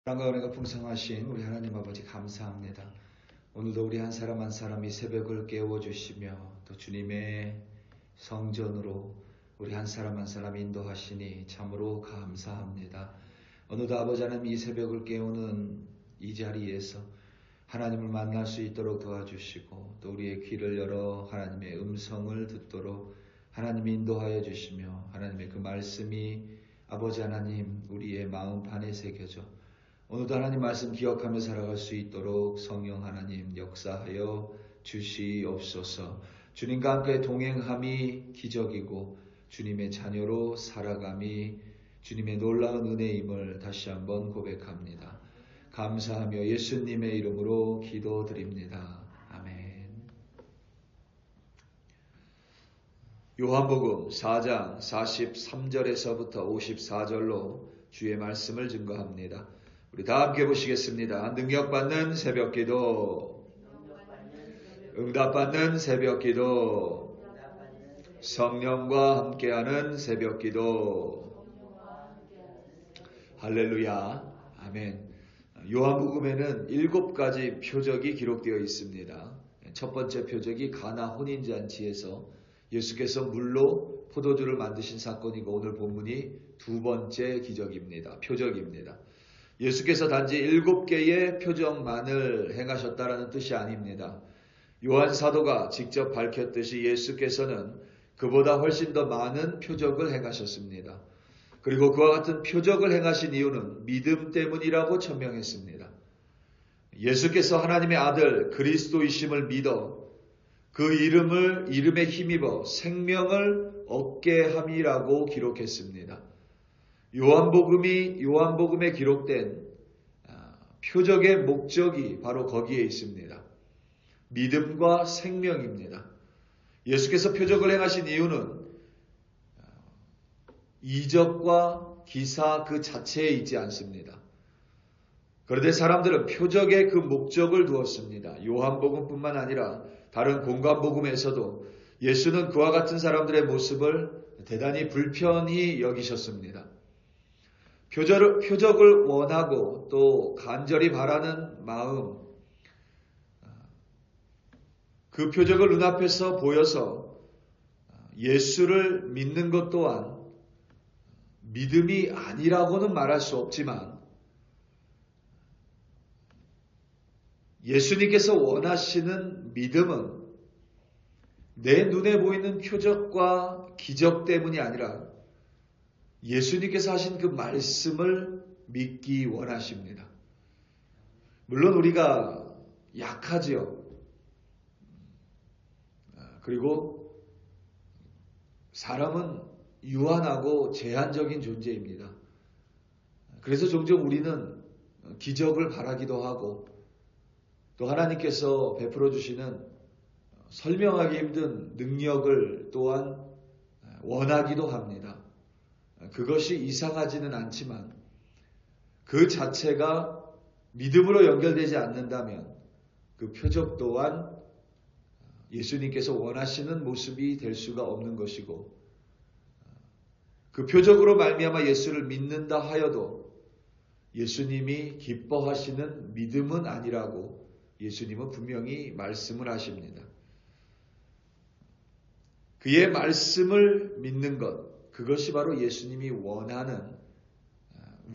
사랑과 은혜가 풍성하신 우리 하나님 아버지 감사합니다. 오늘도 우리 한 사람 한 사람이 새벽을 깨워주시며 또 주님의 성전으로 우리 한 사람 한 사람 인도하시니 참으로 감사합니다. 어느덧 아버지 하나님 이 새벽을 깨우는 이 자리에서 하나님을 만날 수 있도록 도와주시고 또 우리의 귀를 열어 하나님의 음성을 듣도록 하나님이 인도하여 주시며 하나님의 그 말씀이 아버지 하나님 우리의 마음판에 새겨져 오늘도 하나님 말씀 기억하며 살아갈 수 있도록 성령 하나님 역사하여 주시옵소서. 주님과 함께 동행함이 기적이고 주님의 자녀로 살아감이 주님의 놀라운 은혜임을 다시 한번 고백합니다. 감사하며 예수님의 이름으로 기도드립니다. 아멘. 요한복음 4장 43절에서부터 54절로 주의 말씀을 증거합니다. 우리 다 함께 보시겠습니다. 능력받는 새벽기도, 응답받는 새벽기도, 성령과 함께하는 새벽기도. 할렐루야. 아멘. 요한복음에는 7가지 표적이 기록되어 있습니다. 첫 번째 표적이 가나 혼인잔치에서 예수께서 물로 포도주를 만드신 사건이고 오늘 본문이 두 번째 기적입니다. 표적입니다. 예수께서 단지 7개의 표적만을 행하셨다라는 뜻이 아닙니다. 요한 사도가 직접 밝혔듯이 예수께서는 그보다 훨씬 더 많은 표적을 행하셨습니다. 그리고 그와 같은 표적을 행하신 이유는 믿음 때문이라고 천명했습니다. 예수께서 하나님의 아들 그리스도이심을 믿어 그 이름에 힘입어 생명을 얻게 함이라고 기록했습니다. 요한복음에 기록된 표적의 목적이 바로 거기에 있습니다. 믿음과 생명입니다. 예수께서 표적을 행하신 이유는 이적과 기사 그 자체에 있지 않습니다. 그런데 사람들은 표적에 그 목적을 두었습니다. 요한복음뿐만 아니라 다른 공관복음에서도 예수는 그와 같은 사람들의 모습을 대단히 불편히 여기셨습니다. 표적을 원하고 또 간절히 바라는 마음, 그 표적을 눈앞에서 보여서 예수를 믿는 것 또한 믿음이 아니라고는 말할 수 없지만 예수님께서 원하시는 믿음은 내 눈에 보이는 표적과 기적 때문이 아니라 예수님께서 하신 그 말씀을 믿기 원하십니다. 물론 우리가 약하지요. 그리고 사람은 유한하고 제한적인 존재입니다. 그래서 종종 우리는 기적을 바라기도 하고 또 하나님께서 베풀어 주시는 설명하기 힘든 능력을 또한 원하기도 합니다. 그것이 이상하지는 않지만 그 자체가 믿음으로 연결되지 않는다면 그 표적 또한 예수님께서 원하시는 모습이 될 수가 없는 것이고 그 표적으로 말미암아 예수를 믿는다 하여도 예수님이 기뻐하시는 믿음은 아니라고 예수님은 분명히 말씀을 하십니다. 그의 말씀을 믿는 것, 그것이 바로 예수님이 원하는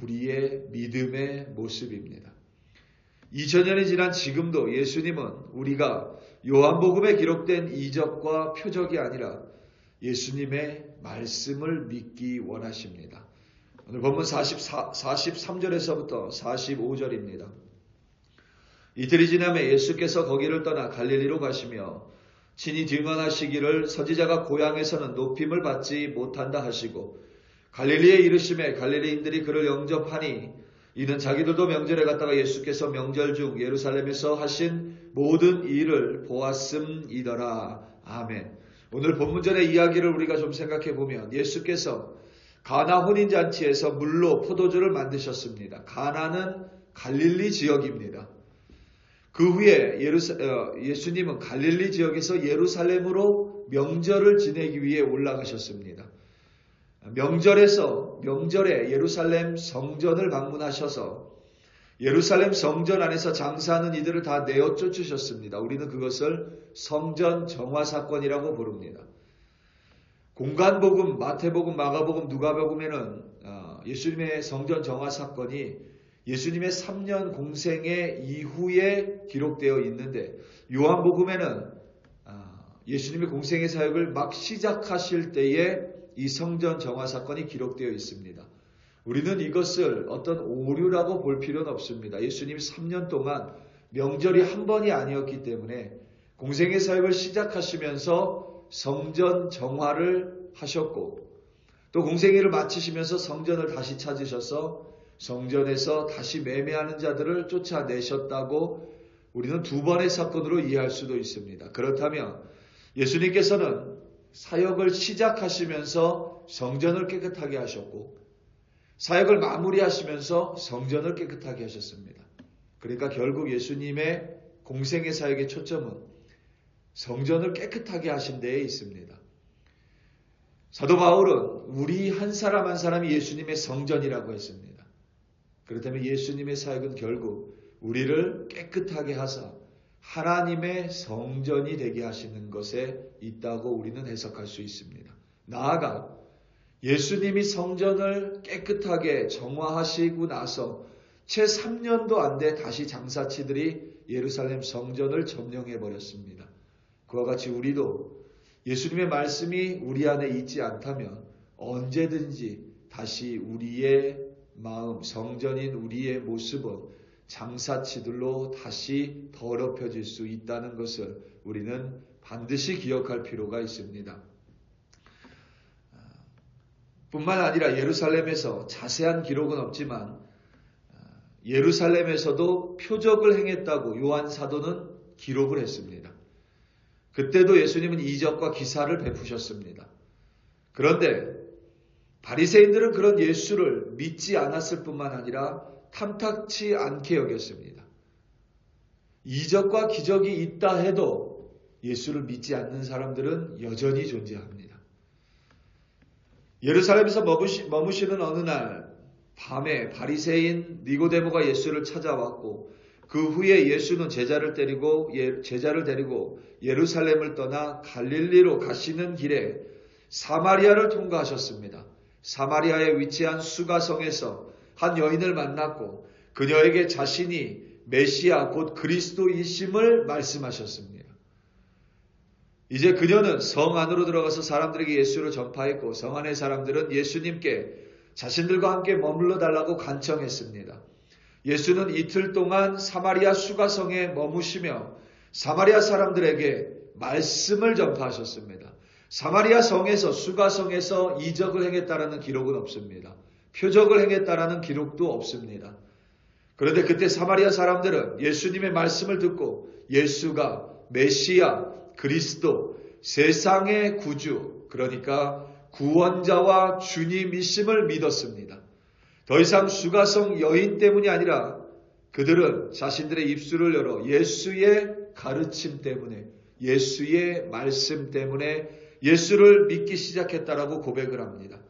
우리의 믿음의 모습입니다. 2000년이 지난 지금도 예수님은 우리가 요한복음에 기록된 이적과 표적이 아니라 예수님의 말씀을 믿기 원하십니다. 오늘 본문 43절에서부터 45절입니다. 이틀이 지나며 예수께서 거기를 떠나 갈릴리로 가시며 친히 증언하시기를 선지자가 고향에서는 높임을 받지 못한다 하시고 갈릴리에 이르시매 갈릴리인들이 그를 영접하니 이는 자기들도 명절에 갔다가 예수께서 명절 중 예루살렘에서 하신 모든 일을 보았음이더라. 아멘. 오늘 본문전의 이야기를 우리가 좀 생각해 보면 예수께서 가나 혼인잔치에서 물로 포도주를 만드셨습니다. 가나는 갈릴리 지역입니다. 그 후에 예수님은 갈릴리 지역에서 예루살렘으로 명절을 지내기 위해 올라가셨습니다. 명절에 예루살렘 성전을 방문하셔서 예루살렘 성전 안에서 장사하는 이들을 다 내어 쫓으셨습니다. 우리는 그것을 성전 정화 사건이라고 부릅니다. 공간복음, 마태복음, 마가복음, 누가복음에는 예수님의 성전 정화 사건이 예수님의 3년 공생의 이후에 기록되어 있는데, 요한복음에는 예수님의 공생의 사역을 막 시작하실 때에 이 성전 정화 사건이 기록되어 있습니다. 우리는 이것을 어떤 오류라고 볼 필요는 없습니다. 예수님이 3년 동안 명절이 한 번이 아니었기 때문에 공생의 사역을 시작하시면서 성전 정화를 하셨고, 또 공생애를 마치시면서 성전을 다시 찾으셔서 성전에서 다시 매매하는 자들을 쫓아내셨다고 우리는 두 번의 사건으로 이해할 수도 있습니다. 그렇다면 예수님께서는 사역을 시작하시면서 성전을 깨끗하게 하셨고, 사역을 마무리하시면서 성전을 깨끗하게 하셨습니다. 그러니까 결국 예수님의 공생의 사역의 초점은 성전을 깨끗하게 하신 데에 있습니다. 사도 바울은 우리 한 사람 한 사람이 예수님의 성전이라고 했습니다. 그렇다면 예수님의 사역은 결국 우리를 깨끗하게 하사 하나님의 성전이 되게 하시는 것에 있다고 우리는 해석할 수 있습니다. 나아가 예수님이 성전을 깨끗하게 정화하시고 나서 채 3년도 안 돼 다시 장사치들이 예루살렘 성전을 점령해 버렸습니다. 그와 같이 우리도 예수님의 말씀이 우리 안에 있지 않다면 언제든지 다시 우리의 마음, 성전인 우리의 모습은 장사치들로 다시 더럽혀질 수 있다는 것을 우리는 반드시 기억할 필요가 있습니다. 뿐만 아니라 예루살렘에서 자세한 기록은 없지만 예루살렘에서도 표적을 행했다고 요한 사도는 기록을 했습니다. 그때도 예수님은 이적과 기사를 베푸셨습니다. 그런데 바리새인들은 그런 예수를 믿지 않았을 뿐만 아니라 탐탁치 않게 여겼습니다. 이적과 기적이 있다 해도 예수를 믿지 않는 사람들은 여전히 존재합니다. 예루살렘에서 머무시는 어느 날 밤에 바리새인 니고데모가 예수를 찾아왔고, 그 후에 예수는 제자를 데리고 예루살렘을 떠나 갈릴리로 가시는 길에 사마리아를 통과하셨습니다. 사마리아에 위치한 수가성에서 한 여인을 만났고 그녀에게 자신이 메시아 곧 그리스도이심을 말씀하셨습니다. 이제 그녀는 성 안으로 들어가서 사람들에게 예수를 전파했고, 성 안의 사람들은 예수님께 자신들과 함께 머물러 달라고 간청했습니다. 예수는 이틀 동안 사마리아 수가성에 머무시며 사마리아 사람들에게 말씀을 전파하셨습니다. 사마리아 성에서, 수가성에서 이적을 행했다라는 기록은 없습니다. 표적을 행했다라는 기록도 없습니다. 그런데 그때 사마리아 사람들은 예수님의 말씀을 듣고 예수가 메시아, 그리스도, 세상의 구주, 그러니까 구원자와 주님이심을 믿었습니다. 더 이상 수가성 여인 때문이 아니라 그들은 자신들의 입술을 열어 예수의 가르침 때문에, 예수의 말씀 때문에 예수를 믿기 시작했다라고 고백을 합니다.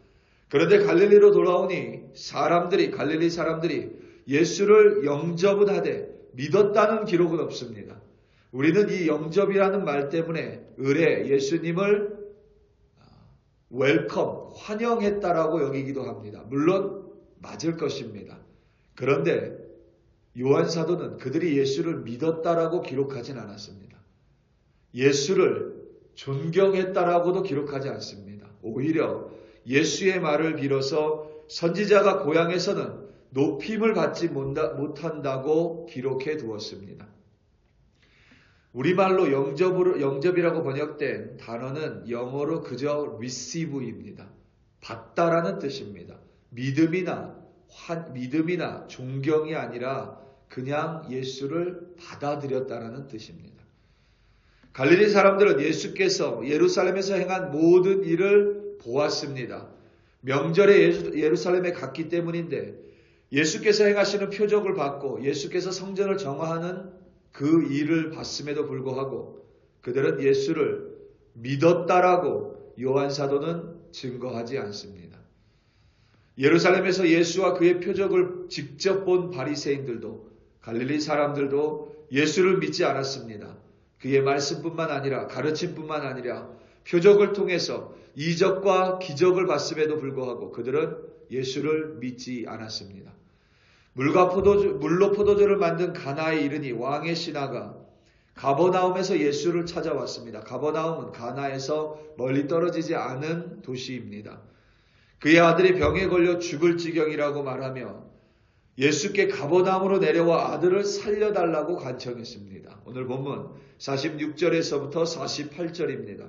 그런데 갈릴리로 돌아오니 갈릴리 사람들이 예수를 영접은 하되 믿었다는 기록은 없습니다. 우리는 이 영접이라는 말 때문에 의례 예수님을 웰컴, 환영했다라고 여기기도 합니다. 물론 맞을 것입니다. 그런데 요한 사도는 그들이 예수를 믿었다라고 기록하진 않았습니다. 예수를 존경했다라고도 기록하지 않습니다. 오히려 예수의 말을 빌어서 선지자가 고향에서는 높임을 받지 못한다고 기록해 두었습니다. 우리말로 영접이라고 번역된 단어는 영어로 그저 receive입니다. 받다라는 뜻입니다. 믿음이나 존경이 아니라 그냥 예수를 받아들였다라는 뜻입니다. 갈릴리 사람들은 예수께서 예루살렘에서 행한 모든 일을 보았습니다. 명절에 예루살렘에 갔기 때문인데 예수께서 행하시는 표적을 받고 예수께서 성전을 정화하는 그 일을 봤음에도 불구하고 그들은 예수를 믿었다라고 요한 사도는 증거하지 않습니다. 예루살렘에서 예수와 그의 표적을 직접 본 바리새인들도 갈릴리 사람들도 예수를 믿지 않았습니다. 그의 말씀뿐만 아니라 가르침뿐만 아니라 표적을 통해서 이적과 기적을 봤음에도 불구하고 그들은 예수를 믿지 않았습니다. 물로 포도주를 만든 가나에 이르니 왕의 신하가 가버나움에서 예수를 찾아왔습니다. 가버나움은 가나에서 멀리 떨어지지 않은 도시입니다. 그의 아들이 병에 걸려 죽을 지경이라고 말하며 예수께 가버나움으로 내려와 아들을 살려달라고 간청했습니다. 오늘 본문 46절에서부터 48절입니다.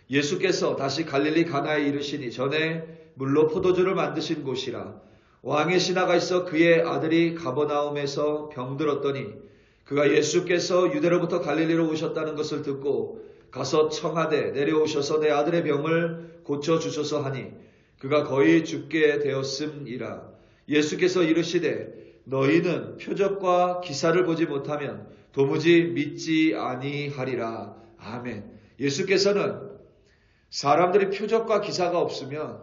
예수께서 다시 갈릴리 가나에 이르시니 전에 물로 포도주를 만드신 곳이라. 왕의 신하가 있어 그의 아들이 가버나움에서 병들었더니 그가 예수께서 유대로부터 갈릴리로 오셨다는 것을 듣고 가서 청하되 내려오셔서 내 아들의 병을 고쳐주소서 하니 그가 거의 죽게 되었음이라. 예수께서 이르시되 너희는 표적과 기사를 보지 못하면 도무지 믿지 아니하리라. 아멘. 예수께서는 사람들이 표적과 기사가 없으면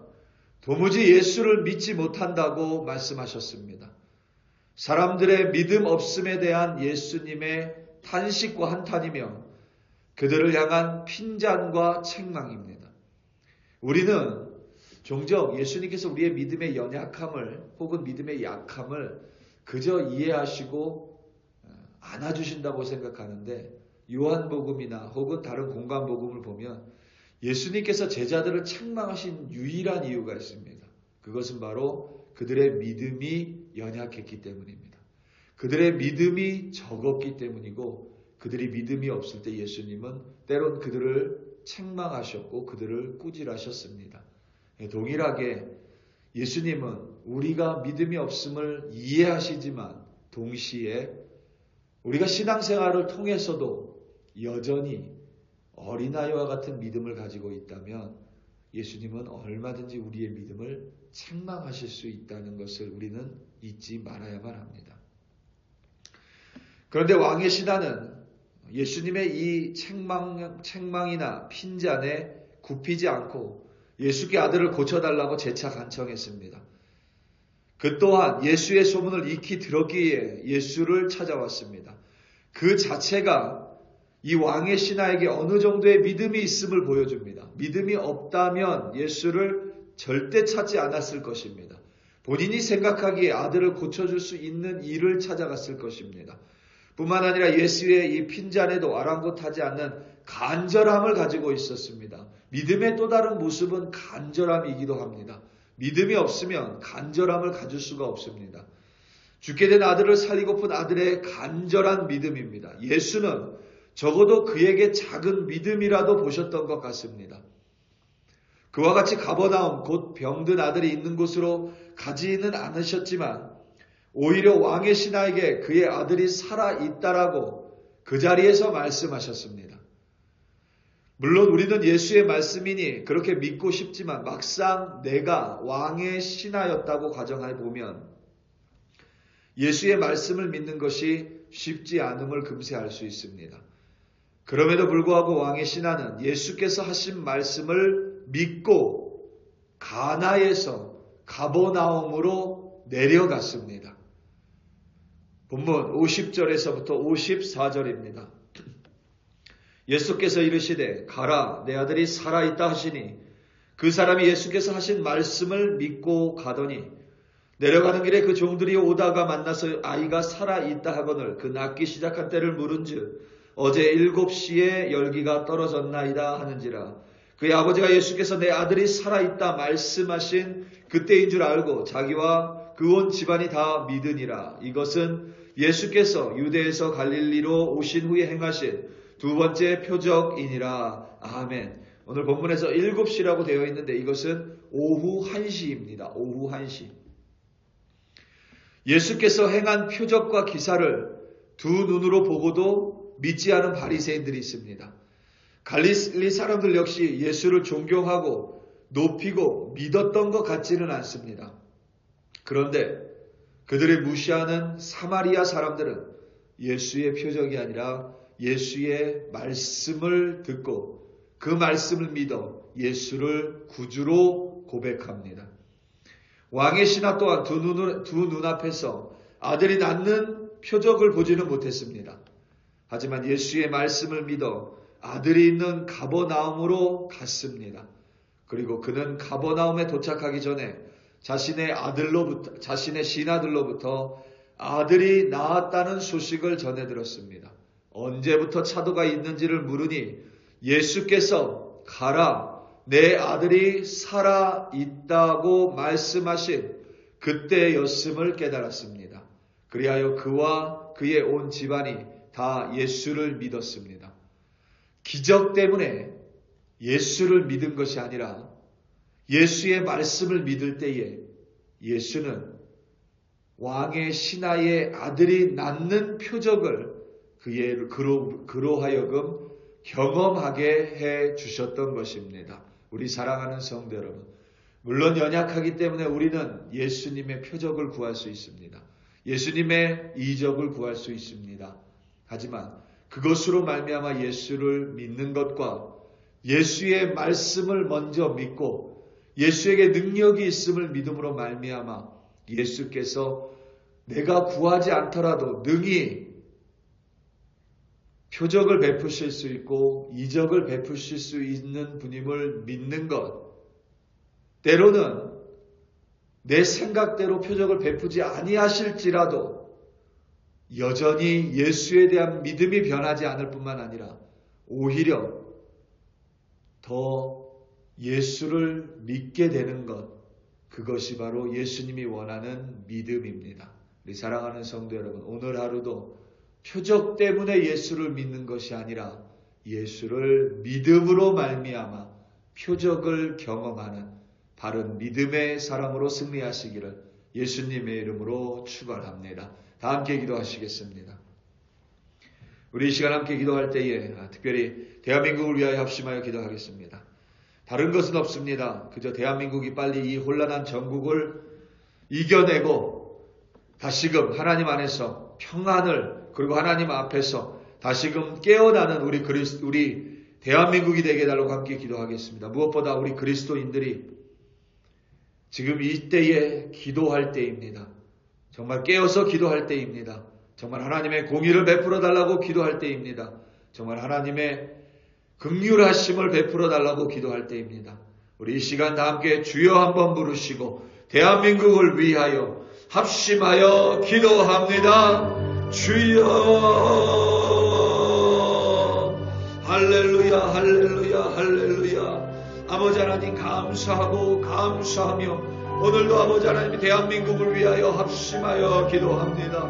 도무지 예수를 믿지 못한다고 말씀하셨습니다. 사람들의 믿음 없음에 대한 예수님의 탄식과 한탄이며 그들을 향한 핀잔과 책망입니다. 우리는 종종 예수님께서 우리의 믿음의 연약함을 혹은 믿음의 약함을 그저 이해하시고 안아주신다고 생각하는데 요한복음이나 혹은 다른 공관복음을 보면 예수님께서 제자들을 책망하신 유일한 이유가 있습니다. 그것은 바로 그들의 믿음이 연약했기 때문입니다. 그들의 믿음이 적었기 때문이고 그들이 믿음이 없을 때 예수님은 때론 그들을 책망하셨고 그들을 꾸질하셨습니다. 동일하게 예수님은 우리가 믿음이 없음을 이해하시지만 동시에 우리가 신앙생활을 통해서도 여전히 어린아이와 같은 믿음을 가지고 있다면 예수님은 얼마든지 우리의 믿음을 책망하실 수 있다는 것을 우리는 잊지 말아야만 합니다. 그런데 왕의 신하는 예수님의 이 책망이나 핀잔에 굽히지 않고 예수께 아들을 고쳐달라고 재차 간청했습니다. 그 또한 예수의 소문을 익히 들었기에 예수를 찾아왔습니다. 그 자체가 이 왕의 신하에게 어느 정도의 믿음이 있음을 보여줍니다. 믿음이 없다면 예수를 절대 찾지 않았을 것입니다. 본인이 생각하기에 아들을 고쳐줄 수 있는 일을 찾아갔을 것입니다. 뿐만 아니라 예수의 이 핀잔에도 아랑곳하지 않는 간절함을 가지고 있었습니다. 믿음의 또 다른 모습은 간절함이기도 합니다. 믿음이 없으면 간절함을 가질 수가 없습니다. 죽게 된 아들을 살리고픈 아들의 간절한 믿음입니다. 예수는 적어도 그에게 작은 믿음이라도 보셨던 것 같습니다. 그와 같이 가버나움 곧 병든 아들이 있는 곳으로 가지는 않으셨지만 오히려 왕의 신하에게 그의 아들이 살아있다라고 그 자리에서 말씀하셨습니다. 물론 우리는 예수의 말씀이니 그렇게 믿고 싶지만 막상 내가 왕의 신하였다고 가정해 보면 예수의 말씀을 믿는 것이 쉽지 않음을 금세 알 수 있습니다. 그럼에도 불구하고 왕의 신하는 예수께서 하신 말씀을 믿고 가나에서 가버나움으로 내려갔습니다. 본문 50절에서부터 54절입니다. 예수께서 이르시되 가라 내 아들이 살아있다 하시니 그 사람이 예수께서 하신 말씀을 믿고 가더니 내려가는 길에 그 종들이 오다가 만나서 아이가 살아있다 하거늘 그 낫기 시작한 때를 물은즉 어제 7시에 열기가 떨어졌나이다 하는지라. 그의 아버지가 예수께서 내 아들이 살아있다 말씀하신 그때인 줄 알고 자기와 그 온 집안이 다 믿으니라. 이것은 예수께서 유대에서 갈릴리로 오신 후에 행하신 두 번째 표적이니라. 아멘. 오늘 본문에서 7시라고 되어 있는데 이것은 오후 1시입니다. 오후 1시. 예수께서 행한 표적과 기사를 두 눈으로 보고도 믿지 않은 바리새인들이 있습니다. 갈릴리 사람들 역시 예수를 존경하고 높이고 믿었던 것 같지는 않습니다. 그런데 그들을 무시하는 사마리아 사람들은 예수의 표적이 아니라 예수의 말씀을 듣고 그 말씀을 믿어 예수를 구주로 고백합니다. 왕의 신하 또한 두 눈앞에서 아들이 낳는 표적을 보지는 못했습니다. 하지만 예수의 말씀을 믿어 아들이 있는 가버나움으로 갔습니다. 그리고 그는 가버나움에 도착하기 전에 자신의 신하들로부터 아들이 낳았다는 소식을 전해 들었습니다. 언제부터 차도가 있는지를 물으니 예수께서 가라, 내 아들이 살아 있다고 말씀하신 그때였음을 깨달았습니다. 그리하여 그와 그의 온 집안이 다 예수를 믿었습니다. 기적 때문에 예수를 믿은 것이 아니라 예수의 말씀을 믿을 때에 예수는 왕의 신하의 아들이 낳는 표적을 그로 하여금 경험하게 해 주셨던 것입니다. 우리 사랑하는 성도 여러분, 물론 연약하기 때문에 우리는 예수님의 표적을 구할 수 있습니다. 예수님의 이적을 구할 수 있습니다. 하지만 그것으로 말미암아 예수를 믿는 것과 예수의 말씀을 먼저 믿고 예수에게 능력이 있음을 믿음으로 말미암아 예수께서 내가 구하지 않더라도 능히 표적을 베푸실 수 있고 이적을 베푸실 수 있는 분임을 믿는 것, 때로는 내 생각대로 표적을 베푸지 아니하실지라도 여전히 예수에 대한 믿음이 변하지 않을 뿐만 아니라 오히려 더 예수를 믿게 되는 것, 그것이 바로 예수님이 원하는 믿음입니다. 우리 사랑하는 성도 여러분, 오늘 하루도 표적 때문에 예수를 믿는 것이 아니라 예수를 믿음으로 말미암아 표적을 경험하는 바른 믿음의 사람으로 승리하시기를 예수님의 이름으로 축원합니다. 다 함께 기도하시겠습니다. 우리 이 시간 함께 기도할 때에 특별히 대한민국을 위하여 합심하여 기도하겠습니다. 다른 것은 없습니다. 그저 대한민국이 빨리 이 혼란한 전국을 이겨내고 다시금 하나님 안에서 평안을, 그리고 하나님 앞에서 다시금 깨어나는 우리 대한민국이 되게 해달라고 함께 기도하겠습니다. 무엇보다 우리 그리스도인들이 지금 이때에 기도할 때입니다. 정말 깨어서 기도할 때입니다. 정말 하나님의 공의를 베풀어 달라고 기도할 때입니다. 정말 하나님의 긍휼하심을 베풀어 달라고 기도할 때입니다. 우리 이 시간 다 함께 주여 한번 부르시고 대한민국을 위하여 합심하여 기도합니다. 주여, 할렐루야, 할렐루야, 할렐루야. 아버지 하나님 감사하며 오늘도 아버지 하나님 대한민국을 위하여 합심하여 기도합니다.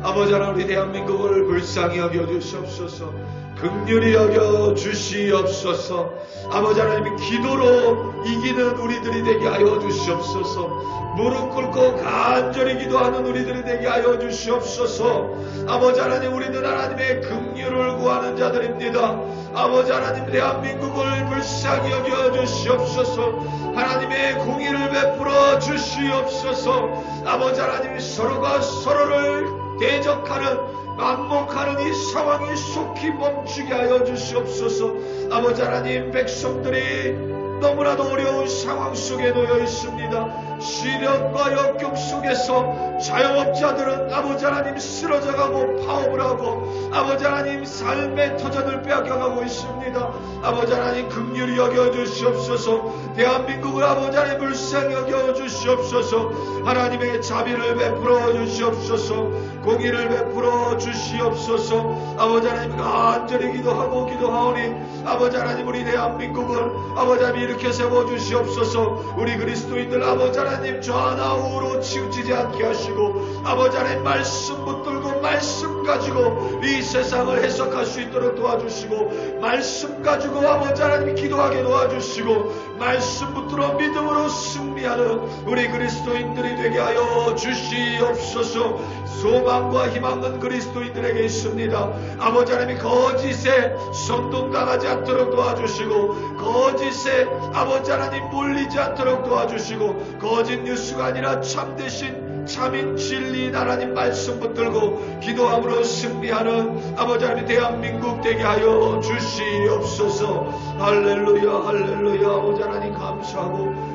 아버지 하나님 우리 대한민국을 불쌍히 여겨주시옵소서. 긍휼히 여겨주시옵소서. 아버지 하나님 기도로 이기는 우리들이 되게 하여 주시옵소서. 무릎 꿇고 간절히 기도하는 우리들이 되게 하여 주시옵소서. 아버지 하나님 우리는 하나님의 긍휼을 구하는 자들입니다. 아버지 하나님 대한민국을 불쌍히 여겨주시옵소서. 하나님의 공의를 베풀어 주시옵소서. 아버지 하나님 서로가 서로를 대적하는 안목하는 이 상황이 속히 멈추게 하여 주시옵소서. 아버지 하나님 백성들이 너무나도 어려운 상황 속에 놓여 있습니다. 시련과 역경 속에서 자영업자들은 아버지 하나님 쓰러져가고 파업을 하고 아버지 하나님 삶의 터전을 빼앗겨가고 있습니다. 아버지 하나님 긍휼히 여겨주시옵소서. 대한민국을 아버지 하나님 불쌍히 여겨주시옵소서. 하나님의 자비를 베풀어 주시옵소서. 공의를 베풀어 주시옵소서. 아버지 하나님 간절히 기도하오니 아버지 하나님 우리 대한민국을 아버지 하나님 이렇게 세워주시옵소서. 우리 그리스도인들 아버지 하나님 좌나 우로 치우치지 않게 하시고 아버지 하나님 말씀 붙들고 말씀 가지고 이 세상을 해석할 수 있도록 도와주시고 말씀 가지고 아버지 하나님 기도하게 도와주시고 말씀 붙들어 믿음으로 승리하는 우리 그리스도인들이 되게 하여 주시옵소서. 소망과 희망은 그리스도인들에게 있습니다. 아버지 하나님 거짓에 선동당하지 않도록 도와주시고 거짓에 아버지 하나님 몰리지 않도록 도와주시고 거짓 뉴스가 아니라 참되신 참인 진리인 하나님 말씀 붙들고 기도함으로 승리하는 아버지 하나님 대한민국 되게 하여 주시옵소서. 할렐루야, 할렐루야. 아버지 하나님 감사합니다.